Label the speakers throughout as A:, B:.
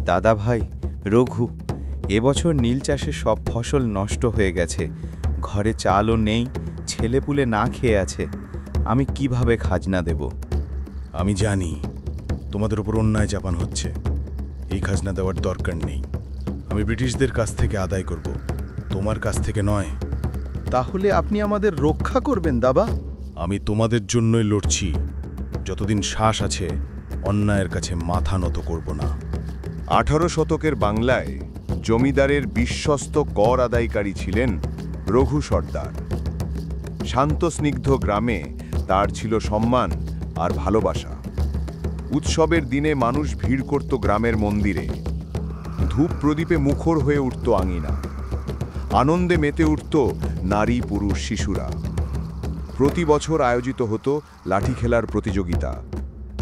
A: দাদা ভাই, রঘু, এবছর নীল চাষে সব ফসল নষ্ট হয়ে গেছে। ঘরে চালও নেই, ছেলেপুলে না খেয়ে আছে। আমি কিভাবে খাজনা দেব?
B: আমি জানি তোমাদের উপর অন্যায় চাপানো হচ্ছে। এই খাজনা দেওয়ার দরকার নেই। আমি ব্রিটিশদের কাছ থেকে আদায় করব, তোমার কাছ থেকে নয়।
C: তাহলে আপনি আমাদের রক্ষা করবেন দাদা?
B: আমি তোমাদের জন্যই লড়ছি। যতদিন শ্বাস আছে অন্যায়ের কাছে মাথা নত করব না।
D: 18 শতকের বাংলায় জমিদারের বিশ্বস্ত কর আদায়কারী ছিলেন রঘু সর্দার। শান্ত স্নিগ্ধ গ্রামে তার ছিল সম্মান আর ভালোবাসা। উৎসবের দিনে মানুষ ভিড় করত গ্রামের মন্দিরে। ধূপ প্রদীপে মুখর হয়ে উঠত আঙিনা। আনন্দে মেতে উঠত নারী পুরুষ শিশুরা। প্রতি বছর আয়োজিত হতো লাঠি খেলার প্রতিযোগিতা,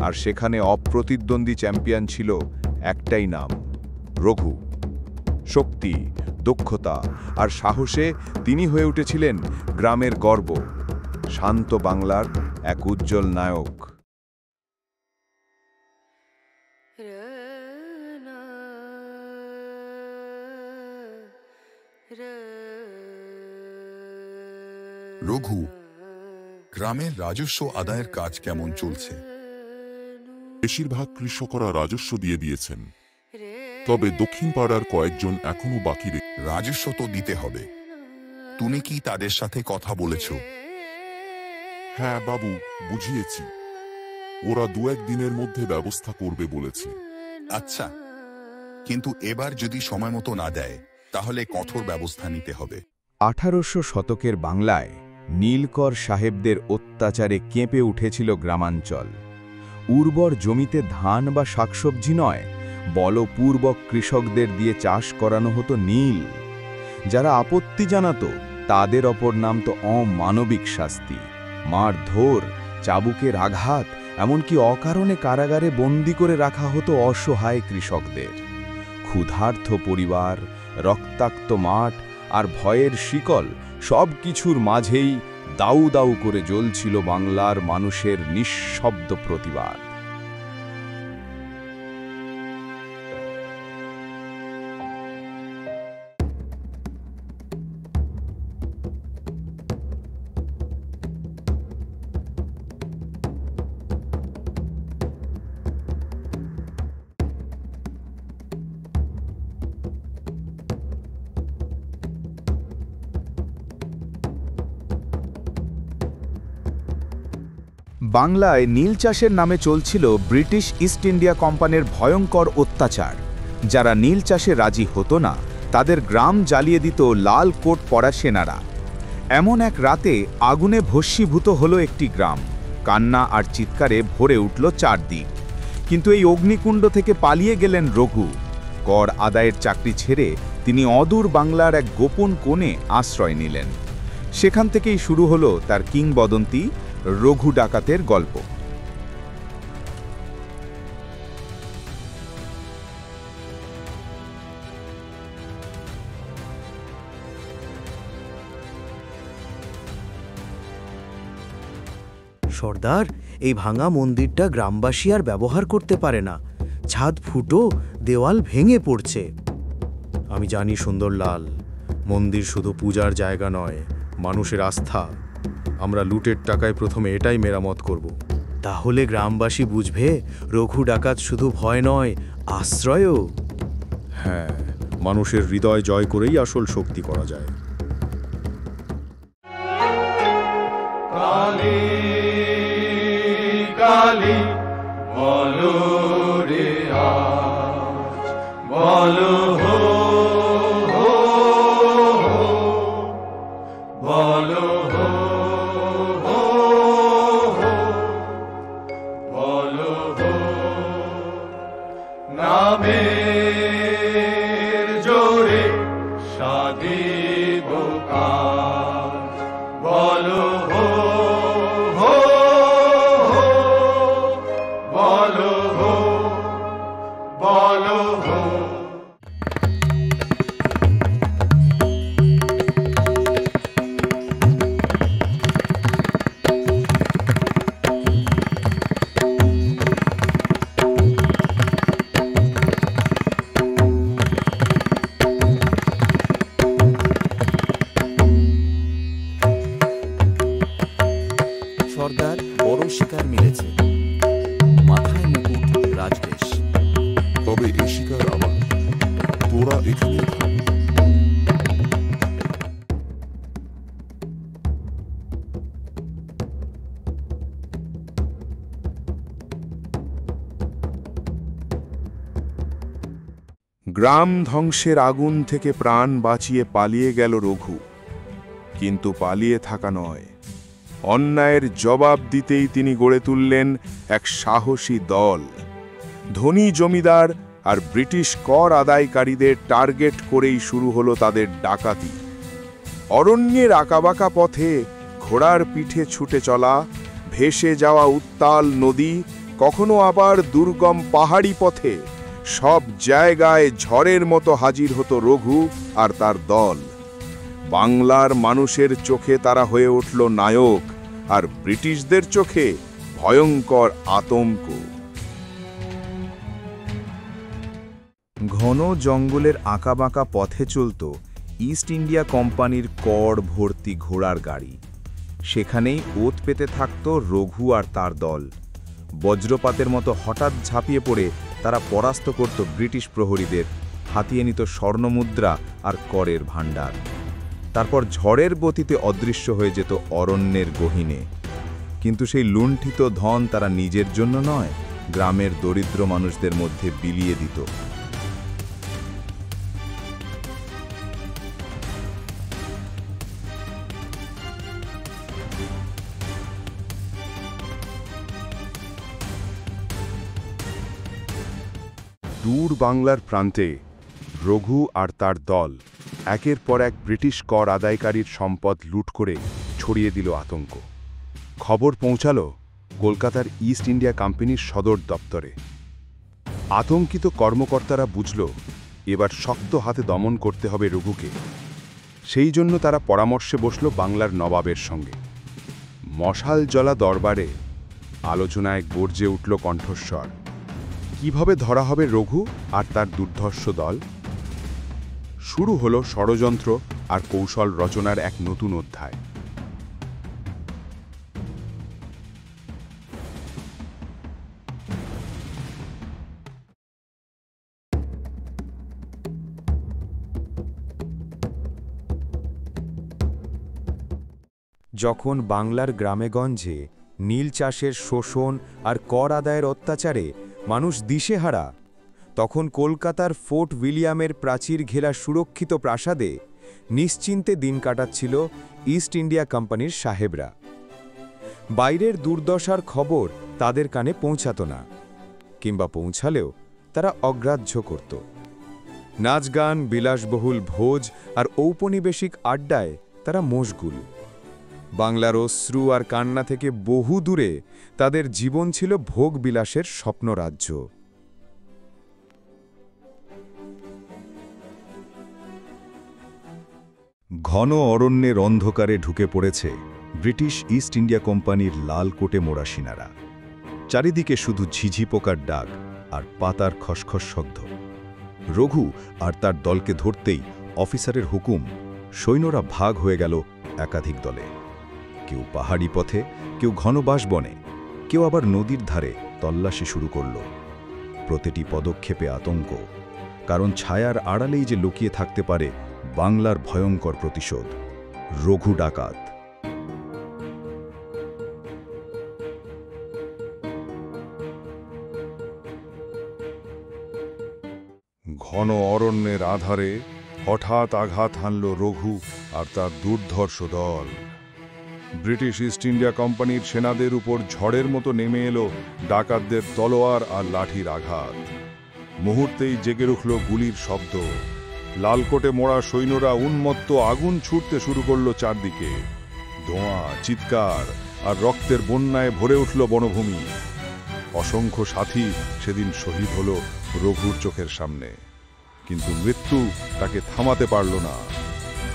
D: আর সেখানে অপ্রতিদ্বন্দ্বী চ্যাম্পিয়ন ছিল একটাই নাম, রঘু। শক্তি, দক্ষতা আর সাহসে তিনি হয়ে উঠেছিলেন গ্রামের গর্ব, শান্ত বাংলার এক উজ্জ্বল নায়ক।
E: রঘু, গ্রামের রাজস্ব আদায়ের কাজ কেমন চলছে?
F: বেশিরভাগ কৃষকরা রাজস্ব দিয়ে দিয়েছেন, তবে দক্ষিণ পাড়ার কয়েকজন এখনো বাকি।
E: রাজস্ব তো দিতে হবে। তুমি কি তাদের সাথে কথা বলেছ?
F: হ্যাঁ বাবু, বুঝিয়েছি। ওরা 2-1 দিনের মধ্যে ব্যবস্থা করবে বলেছে।
E: আচ্ছা, কিন্তু এবার যদি সময় মতো না দেয় তাহলে কঠোর ব্যবস্থা নিতে হবে।
A: 1800 শতকের বাংলায় নীলকর সাহেবদের অত্যাচারে কেঁপে উঠেছিল গ্রামাঞ্চল। উর্বর জমিতে ধান বা শাকসবজি নয়, বলপূর্বক কৃষকদের দিয়ে চাষ করানো হতো নীল। যারা আপত্তি জানাতো তাদের অপর নাম তো অমানবিক শাস্তি, মারধর, চাবুকের আঘাত, এমনকি অকারণে কারাগারে বন্দি করে রাখা হতো অসহায় কৃষকদের। ক্ষুধার্ত পরিবার, রক্তাক্ত মাঠ আর ভয়ের শিকল সব কিছুর মাঝেই দাউ দাউ করে জ্বলছিল বাংলার মানুষের নিঃশব্দ প্রতিবাদ। বাংলায় নীল চাষের নামে চলছিল ব্রিটিশ ইস্ট ইন্ডিয়া কোম্পানির ভয়ঙ্কর অত্যাচার। যারা নীল চাষে রাজি হতো না তাদের গ্রাম জ্বালিয়ে দিত লাল কোট পরা সেনারা। এমন এক রাতে আগুনে ভস্মীভূত হলো একটি গ্রাম। কান্না আর চিৎকারে ভরে উঠল চারদিক। কিন্তু এই অগ্নিকুণ্ড থেকে পালিয়ে গেলেন রঘু। কর আদায়ের চাকরি ছেড়ে তিনি অদূর বাংলার এক গোপন কোণে আশ্রয় নিলেন। সেখান থেকেই শুরু হলো তার কিংবদন্তি রঘু ডাকাতের গল্প।
G: সর্দার, এই ভাঙা মন্দিরটা গ্রামবাসী আর ব্যবহার করতে পারে না। ছাদ ফুটো, দেওয়াল ভেঙে পড়ছে। আমি জানি সুন্দরলাল, মন্দির শুধু পূজার জায়গা নয়, মানুষের আস্থা। আমরা লুটের টাকায় প্রথমে এটাই মেরামত করব। তাহলে গ্রামবাসী বুঝবে রঘু ডাকাত শুধু ভয় নয়, আশ্রয়ও।
C: হ্যাঁ, মানুষের হৃদয় জয় করেই আসল শক্তি করা যায়।
H: কালী কালী বলো রে আজ, বলো হো হো হো, বলো হো হো হো, বলো হো নামের জোরে সাধিব কাজ, বলো হো হো হো, বলো হো, বলো হো।
I: বড় শিকার মিলেছে। মাথায় মুকুট, রাজবেশ।
F: তবে এই শিকার আমার, তোরা এখানে থাক।
D: গ্রাম ধ্বংসের আগুন থেকে প্রাণ বাঁচিয়ে পালিয়ে গেল রঘু, কিন্তু পালিয়ে থাকা নয়, অন্যায়ের জবাব দিতেই তিনি গড়ে তুললেন এক সাহসী দল। ধনী জমিদার আর ব্রিটিশ কর আদায়কারীদের টার্গেট করেই শুরু হলো তাদের ডাকাতি। অরণ্যের আঁকাবাঁকা পথে ঘোড়ার পিঠে ছুটে চলা, ভেসে যাওয়া উত্তাল নদী, কখনো আবার দুর্গম পাহাড়ি পথে, সব জায়গায় ঝড়ের মতো হাজির হতো রঘু আর তার দল। বাংলার মানুষের চোখে তারা হয়ে উঠল নায়ক, আর ব্রিটিশদের চোখে ভয়ঙ্কর আতঙ্ক। ঘন জঙ্গলের আঁকাবাঁকা পথে চলত ইস্ট ইন্ডিয়া কোম্পানির কর ভর্তি ঘোড়ার গাড়ি। সেখানেই ওত পেতে থাকত রঘু আর তার দল। বজ্রপাতের মতো হঠাৎ ঝাঁপিয়ে পড়ে তারা পরাস্ত করত ব্রিটিশ প্রহরীদের, হাতিয়ে নিত স্বর্ণমুদ্রা আর করের ভাণ্ডার। তারপর ঝড়ের গতিতে অদৃশ্য হয়ে যেত অরণ্যের গহীনে। কিন্তু সেই লুণ্ঠিত ধন তারা নিজের জন্য নয়, গ্রামের দরিদ্র মানুষদের মধ্যে বিলিয়ে দিত। দূর বাংলার প্রান্তে রঘু আর তার দল একের পর এক ব্রিটিশ কর আদায়কারীর সম্পদ লুট করে ছড়িয়ে দিল আতঙ্ক। খবর পৌঁছালো কলকাতার ইস্ট ইন্ডিয়া কোম্পানির সদর দপ্তরে। আতঙ্কিত কর্মকর্তারা বুঝল এবার শক্ত হাতে দমন করতে হবে রঘুকে। সেই জন্য তারা পরামর্শে বসল বাংলার নবাবের সঙ্গে। মশাল জ্বলা দরবারে আলোচনায় গর্জে উঠল কণ্ঠস্বর। কিভাবে ধরা হবে রঘু আর তার দুর্ধর্ষ দল? শুরু হলো ষড়যন্ত্র আর কৌশল রচনার এক নতুন অধ্যায়।
A: যখন বাংলার গ্রামেগঞ্জে নীল চাষের শোষণ আর কর আদায়ের অত্যাচারে মানুষ দিশেহারা, তখন কলকাতার ফোর্ট উইলিয়ামের প্রাচীর ঘেরা সুরক্ষিত প্রাসাদে নিশ্চিন্তে দিন কাটাচ্ছিল ইস্ট ইন্ডিয়া কোম্পানির সাহেবরা। বাইরের দুর্দশার খবর তাদের কানে পৌঁছাত না, কিংবা পৌঁছালেও তারা অগ্রাহ্য করত। নাচগান, বিলাসবহুল ভোজ আর ঔপনিবেশিক আড্ডায় তারা মশগুল। বাংলার অশ্রু আর কান্না থেকে বহু দূরে তাদের জীবন ছিল ভোগবিলাসের স্বপ্নরাজ্য।
J: ঘন অরণ্যের অন্ধকারে ঢুকে পড়েছে ব্রিটিশ ইস্ট ইন্ডিয়া কোম্পানির লাল কোটে মোড়া সিনারা। চারিদিকে শুধু ঝিঝি পোকার ডাক আর পাতার খসখস শব্দ। রঘু আর তার দলকে ধরতেই অফিসারের হুকুম, সৈন্যরা ভাগ হয়ে গেল একাধিক দলে। কেউ পাহাড়ি পথে, কেউ ঘন বাঁশবনে, কেউ আবার নদীর ধারে তল্লাশি শুরু করল। প্রতিটি পদক্ষেপে আতঙ্ক, কারণ ছায়ার আড়ালেই যে লুকিয়ে থাকতে পারে বাংলার ভয়ঙ্কর প্রতিশোধ, রঘু ডাকাত।
B: ঘন অরণ্যের আধারে হঠাৎ আঘাত হানল রঘু আর তার দুর্ধর্ষ দল। ব্রিটিশ ইস্ট ইন্ডিয়া কোম্পানির সেনাদের উপর ঝড়ের মতো নেমে এলো ডাকাতদের তলোয়ার আর লাঠির আঘাত। মুহূর্তেই জেগে উঠল গুলির শব্দ। লালকোটে মোড়া সৈন্যরা উন্মত্ত আগুন ছুটতে শুরু করল চারদিকে। ধোঁয়া, চিৎকার আর রক্তের বন্যায় ভরে উঠল বনভূমি। অসংখ্য সাথী সেদিন শহীদ হল রঘুর চোখের সামনে, কিন্তু মৃত্যু তাকে থামাতে পারল না।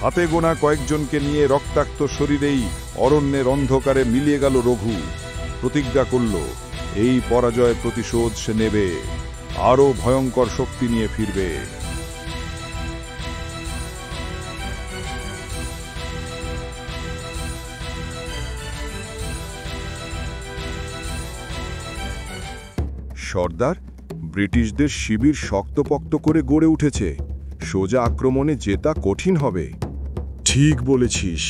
B: হাতে গোনা কয়েকজনকে নিয়ে রক্তাক্ত শরীরেই অরণ্যের অন্ধকারে মিলিয়ে গেল রঘু। প্রতিজ্ঞা করল এই পরাজয় প্রতিশোধ সে নেবে, আরও ভয়ঙ্কর শক্তি নিয়ে ফিরবে। সর্দার, ব্রিটিশদের শিবির শক্তপোক্ত করে গড়ে উঠেছে। সোজা আক্রমণে জেতা কঠিন হবে।
C: ঠিক বলেছিস,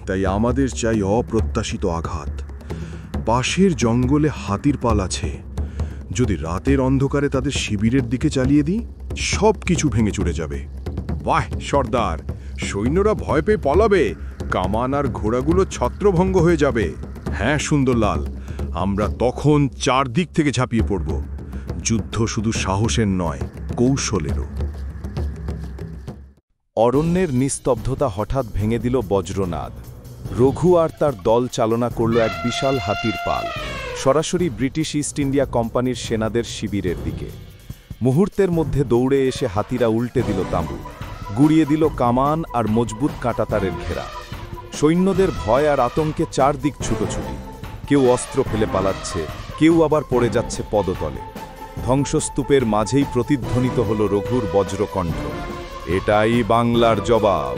C: তাই আমাদের চাই অপ্রত্যাশিত আঘাত। পাশের জঙ্গলে হাতির পাল আছে, যদি রাতের অন্ধকারে তাদের শিবিরের দিকে চালিয়ে দিই, সব কিছু ভেঙে চুরে যাবে।
B: বাহ সর্দার, সৈন্যরা ভয় পেয়ে পলাবে, কামান আর ঘোড়াগুলো ছত্রভঙ্গ হয়ে যাবে।
C: হ্যাঁ সুন্দরলাল, আমরা তখন চারদিক থেকে ঝাঁপিয়ে পড়ব। যুদ্ধ শুধু সাহসের নয়, কৌশলেরও।
J: অরণ্যের নিস্তব্ধতা হঠাৎ ভেঙে দিল বজ্রনাদ। রঘু আর তার দল চালনা করল এক বিশাল হাতির পাল, সরাসরি ব্রিটিশ ইস্ট ইন্ডিয়া কোম্পানির সেনাদের শিবিরের দিকে। মুহূর্তের মধ্যে দৌড়ে এসে হাতিরা উল্টে দিল তাঁবু, গুড়িয়ে দিল কামান আর মজবুত কাঁটাতারের ঘেরা। সৈন্যদের ভয় আর আতঙ্কে চারদিক ছুটোছুটি, কেউ অস্ত্র ফেলে পালাচ্ছে, কেউ আবার পড়ে যাচ্ছে পদতলে। ধ্বংসস্তূপের মাঝেই প্রতিধ্বনিত হল রঘুর বজ্রকণ্ঠ, এটাই বাংলার জবাব।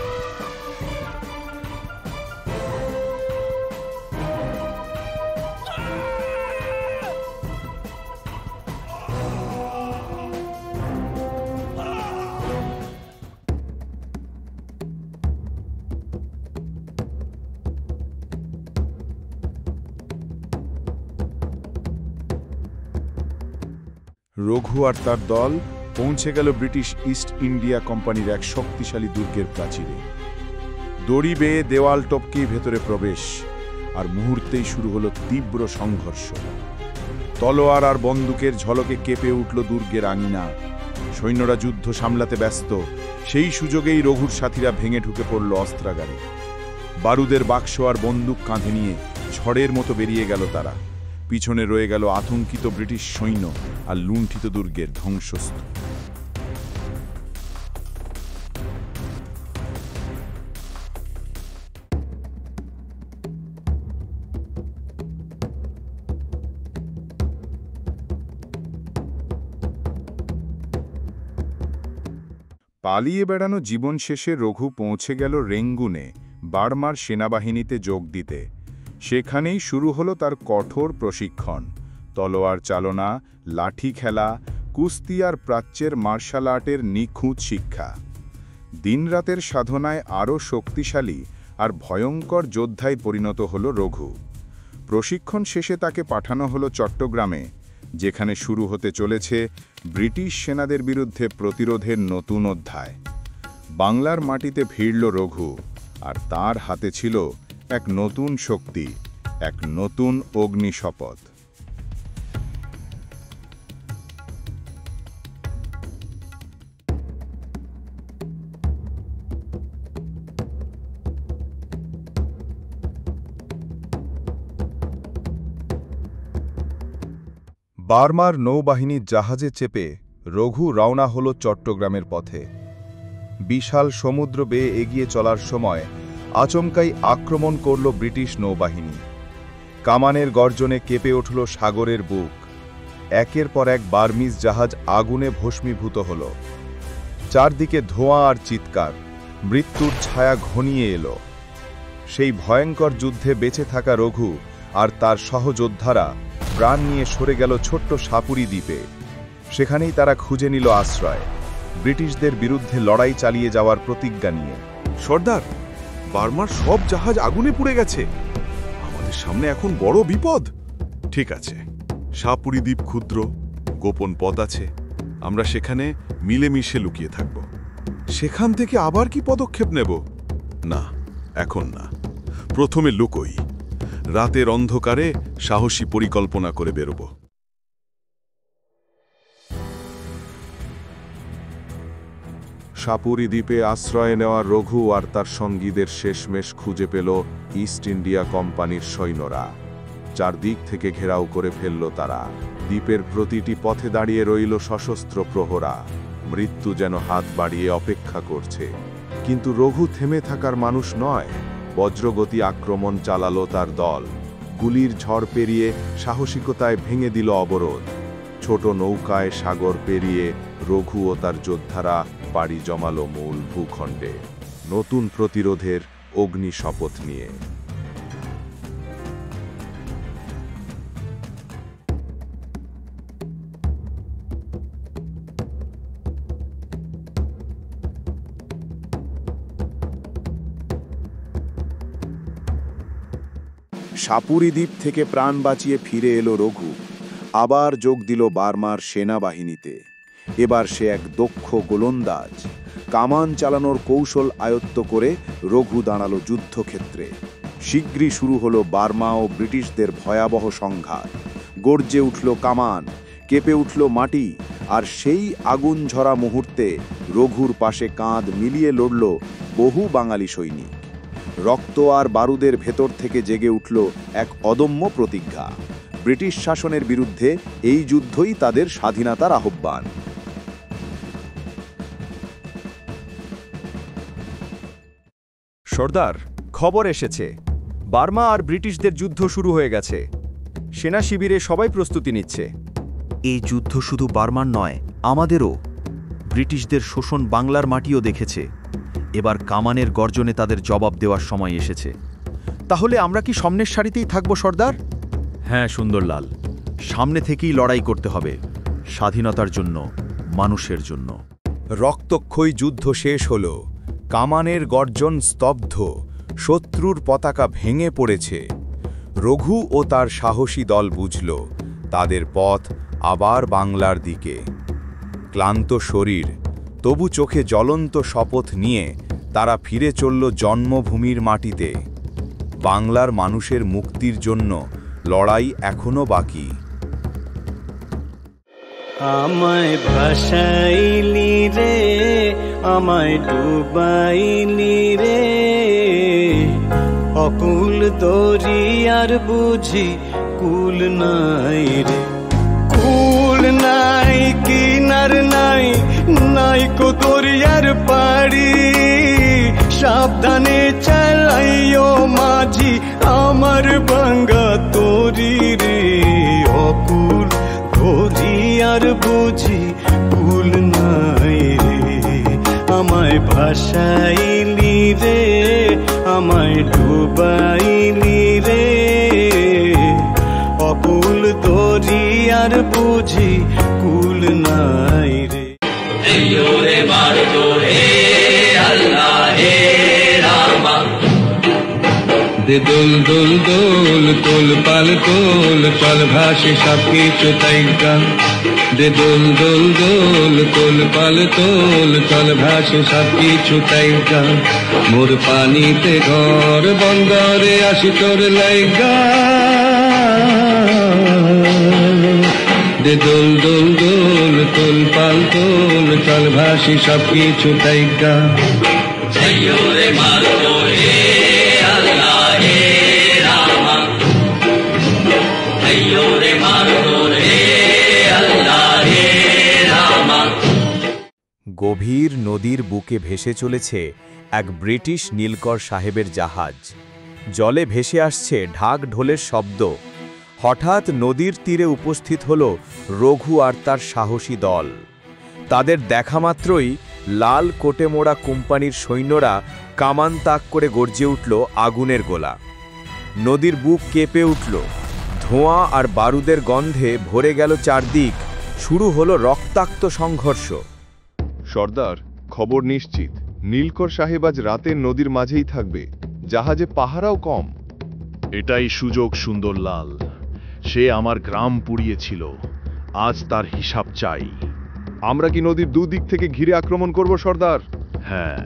B: রঘু আর তার দল পৌঁছে গেল ব্রিটিশ ইস্ট ইন্ডিয়া কোম্পানির এক শক্তিশালী দুর্গের প্রাচীরে। দড়ি বেয়ে দেওয়াল টপকে ভেতরে প্রবেশ, আর মুহূর্তেই শুরু হলো তীব্র সংঘর্ষ। তলোয়ার আর বন্দুকের ঝলকে কেঁপে উঠল দুর্গের আঙিনা। সৈন্যরা যুদ্ধ সামলাতে ব্যস্ত, সেই সুযোগেই রঘুর সাথীরা ভেঙে ঢুকে পড়ল অস্ত্রাগারে। বারুদের বাক্স আর বন্দুক কাঁধে নিয়ে ঝড়ের মতো বেরিয়ে গেল তারা। পিছনে রয়ে গেল আতঙ্কিত ব্রিটিশ সৈন্য আর লুণ্ঠিত দুর্গের ধ্বংসস্তূপ। পালিয়ে বেড়ানো জীবন শেষে রঘু পৌঁছে গেল রেঙ্গুনে, বার্মার সেনাবাহিনীতে যোগ দিতে। সেখানেই শুরু হলো তার কঠোর প্রশিক্ষণ, তলোয়ার চালনা, লাঠি খেলা, কুস্তি আর প্রাচ্যের মার্শাল আর্টের নিখুঁত শিক্ষা। দিনরাতের সাধনায় আরও শক্তিশালী আর ভয়ঙ্কর যোদ্ধায় পরিণত হল রঘু। প্রশিক্ষণ শেষে তাকে পাঠানো হলো চট্টগ্রামে, যেখানে শুরু হতে চলেছে ব্রিটিশ সেনাদের বিরুদ্ধে প্রতিরোধের নতুন অধ্যায়। বাংলার মাটিতে ভিড়ল রঘু, আর তার হাতে ছিল এক নতুন শক্তি, এক নতুন অগ্নিশপথ। বার্মার নৌবাহিনীর জাহাজে চেপে রঘু রওনা হল চট্টগ্রামের পথে। বিশাল সমুদ্র বেয়ে এগিয়ে চলার সময় আচমকাই আক্রমণ করল ব্রিটিশ নৌবাহিনী। কামানের গর্জনে কেঁপে উঠল সাগরের বুক। একের পর এক বার্মিজ জাহাজ আগুনে ভস্মীভূত হল। চারদিকে ধোঁয়া আর চিৎকার, মৃত্যুর ছায়া ঘনিয়ে এলো। সেই ভয়ঙ্কর যুদ্ধে বেঁচে থাকা রঘু আর তার সহযোদ্ধারা প্রাণ নিয়ে সরে গেল ছোট্ট সাপুরি দ্বীপে। সেখানেই তারা খুঁজে নিল আশ্রয়, ব্রিটিশদের বিরুদ্ধে লড়াই চালিয়ে যাওয়ার প্রতিজ্ঞা নিয়ে।
C: সর্দার, বার্মার সব জাহাজ আগুনে পুড়ে গেছে। আমাদের সামনে এখন বড় বিপদ। ঠিক আছে, সাপুরি দ্বীপ ক্ষুদ্র, গোপন পথ আছে। আমরা সেখানে মিলেমিশে লুকিয়ে থাকব। সেখান থেকে আবার কি পদক্ষেপ নেব? না, এখন না। প্রথমে লুকোই। রাতের অন্ধকারে সাহসী পরিকল্পনা করে বেরোব।
B: সাপুরি দ্বীপে আশ্রয় নেওয়া রঘু আর তার সঙ্গীদের শেষমেশ খুঁজে পেল ইস্ট ইন্ডিয়া কোম্পানির সৈন্যরা। চারদিক থেকে ঘেরাও করে ফেলল তারা। দ্বীপের প্রতিটি পথে দাঁড়িয়ে রইল সশস্ত্র প্রহরা। মৃত্যু যেন হাত বাড়িয়ে অপেক্ষা করছে। কিন্তু রঘু থেমে থাকার মানুষ নয়। বজ্রগতি আক্রমণ চালালো তার দল। গুলির ঝড় পেরিয়ে সাহসিকতায় ভেঙে দিল অবরোধ। ছোট নৌকায় সাগর পেরিয়ে রঘু ও তার যোদ্ধারা পাড়ি জমালো মূল ভূখণ্ডে, নতুন প্রতিরোধের অগ্নি শপথ নিয়ে।
D: সাপুরি দ্বীপ থেকে প্রাণ বাঁচিয়ে ফিরে এলো রঘু, আবার যোগ দিল বার্মার সেনাবাহিনীতে। এবার সে এক দক্ষ গোলন্দাজ। কামান চালানোর কৌশল আয়ত্ত করে রঘু দাঁড়ালো যুদ্ধক্ষেত্রে। শীঘ্রই শুরু হলো বার্মা ও ব্রিটিশদের ভয়াবহ সংঘাত। গর্জে উঠল কামান, কেঁপে উঠল মাটি, আর সেই আগুন ঝরা মুহূর্তে রঘুর পাশে কাঁধ মিলিয়ে লড়ল বহু বাঙালি সৈনিক। রক্ত আর বারুদের ভেতর থেকে জেগে উঠল এক অদম্য প্রতিজ্ঞা। ব্রিটিশ শাসনের বিরুদ্ধে এই যুদ্ধই তাদের স্বাধীনতার আহ্বান।
K: সর্দার, খবর এসেছে, বার্মা আর ব্রিটিশদের যুদ্ধ শুরু হয়ে গেছে। সেনা শিবিরে সবাই প্রস্তুতি নিচ্ছে।
I: এই যুদ্ধ শুধু বার্মার নয়, আমাদেরও। ব্রিটিশদের শোষণ বাংলার মাটিও দেখেছে। এবার কামানের গর্জনে তাদের জবাব দেওয়ার সময় এসেছে।
K: তাহলে আমরা কি সামনের সারিতেই থাকব সর্দার?
I: হ্যাঁ সুন্দরলাল, সামনে থেকেই লড়াই করতে হবে, স্বাধীনতার জন্য, মানুষের জন্য।
A: রক্তক্ষয়ী যুদ্ধ শেষ হল। কামানের গর্জন স্তব্ধ, শত্রুর পতাকা ভেঙে পড়েছে। রঘু ও তার সাহসী দল বুঝল তাদের পথ আবার বাংলার দিকে। ক্লান্ত শরীর, তবু চোখে জ্বলন্ত শপথ নিয়ে তারা ফিরে চলল জন্মভূমির মাটিতে। বাংলার মানুষের মুক্তির জন্য লড়াই এখনো বাকি।
L: আমায় ভাসাইলি রে, আমায় ডুবাইলি রে, অকুল দরিয়ার বুঝি কুল নাই রে। কুল নাই, কিনার নাই, নাই কো দরিয়ার পাড়ি। সাবধানে চালাইও মাঝি আমার ভাঙ্গা তরি রে। অকুল দরিয়ার বুঝি কুল নাই রে। আমায় ভাসাইলি রে, আমায় ডুবাইলি রে, অকুল দরিয়ার বুঝি কুল নাই রে।
H: রে মারতো হে আল্লাহ হে রামা।
M: দে দোল দোল দোল তোল পাল তোল, চল ভাসে সব কিছু তাইকা। দে দোল দোল দোল তোল পাল তোল, চল ভাসে সব কিছু তাইকা। মোর পানিতে ঘর বন্দরে আসি তোর লাইগা। দে দোল দোল দোল তোল পাল তোল, চল ভাসি সব কিছু তাইকা।
H: রে মারতো হে আল্লাহ হে রামা। রে মারতো হে আল্লাহ হে রামা।
A: গভীর নদীর বুকে ভেসে চলেছে এক ব্রিটিশ নীলকর সাহেবের জাহাজ। জলে ভেসে আসছে ঢাক ঢোলের শব্দ। হঠাৎ নদীর তীরে উপস্থিত হল রঘু আর তার সাহসী দল। তাদের দেখা মাত্রই লাল কোটে মোড়া কোম্পানির সৈন্যরা কামান তাক করে গর্জে উঠল আগুনের গোলা। নদীর বুক কেঁপে উঠল, ধোঁয়া আর বারুদের গন্ধে ভরে গেল চারদিক। শুরু হলো রক্তাক্ত সংঘর্ষ।
B: সর্দার, খবর নিশ্চিত, নীলকর সাহেব আজ রাতে নদীর মাঝেই থাকবে। জাহাজে পাহারাও কম।
N: এটাই সুযোগ সুন্দরলাল। সে আমার গ্রাম পুড়িয়েছিল, আজ তার হিসাব চাই।
B: আমরা কি নদীর দুদিক থেকে ঘিরে আক্রমণ করব সর্দার?
N: হ্যাঁ,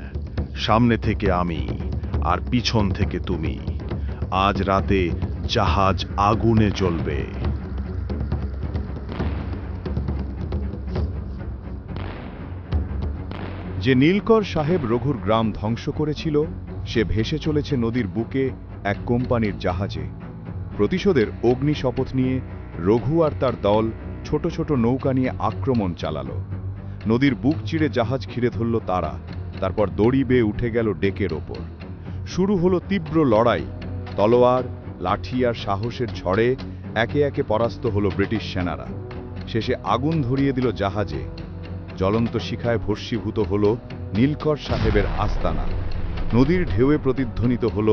N: সামনে থেকে আমি আর পিছন থেকে তুমি। আজ রাতে জাহাজ আগুনে জ্বলবে।
J: যে নীলকর সাহেব রঘুর গ্রাম ধ্বংস করেছিল, সে ভেসে চলেছে নদীর বুকে এক কোম্পানির জাহাজে। প্রতিশোধের অগ্নি শপথ নিয়ে রঘু আর তার দল ছোট ছোট নৌকা নিয়ে আক্রমণ চালালো। নদীর বুক চিরে জাহাজ ঘিরে ধরল তারা। তারপর দড়ি বেয়ে উঠে গেল ডেকের ওপর। শুরু হলো তীব্র লড়াই। তলোয়ার, লাঠি আর সাহসের ঝড়ে একে একে পরাস্ত হলো ব্রিটিশ সেনারা। শেষে আগুন ধরিয়ে দিল জাহাজে। জ্বলন্ত শিখায় ভস্মীভূত হল নীলকর সাহেবের আস্তানা। নদীর ঢেউয়ে প্রতিধ্বনিত হল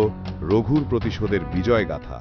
J: রঘুর প্রতিশোধের বিজয়গাথা।